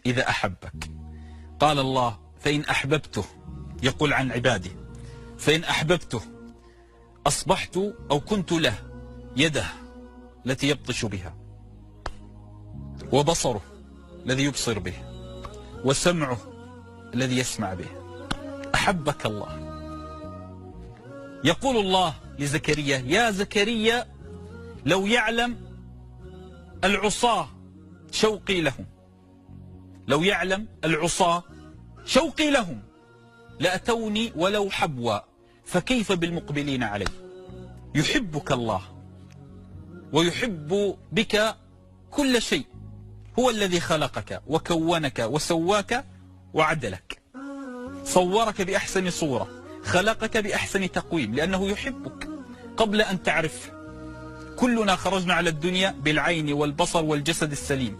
إذا أحبك. قال الله: فإن أحببته، يقول عن عباده: فإن أحببته أصبحت أو كنت له يده التي يبطش بها، وبصره الذي يبصر به، وسمعه الذي يسمع به. أحبك الله. يقول الله لزكريا: يا زكريا لو يعلم العصاة شوقي لهم، لو يعلم العصاة شوقي لهم لأتوني ولو حبوا، فكيف بالمقبلين عليه. يحبك الله ويحب بك كل شيء. هو الذي خلقك وكونك وسواك وعدلك، صورك بأحسن صورة، خلقك بأحسن تقويم، لأنه يحبك قبل أن تعرفه. كلنا خرجنا على الدنيا بالعين والبصر والجسد السليم،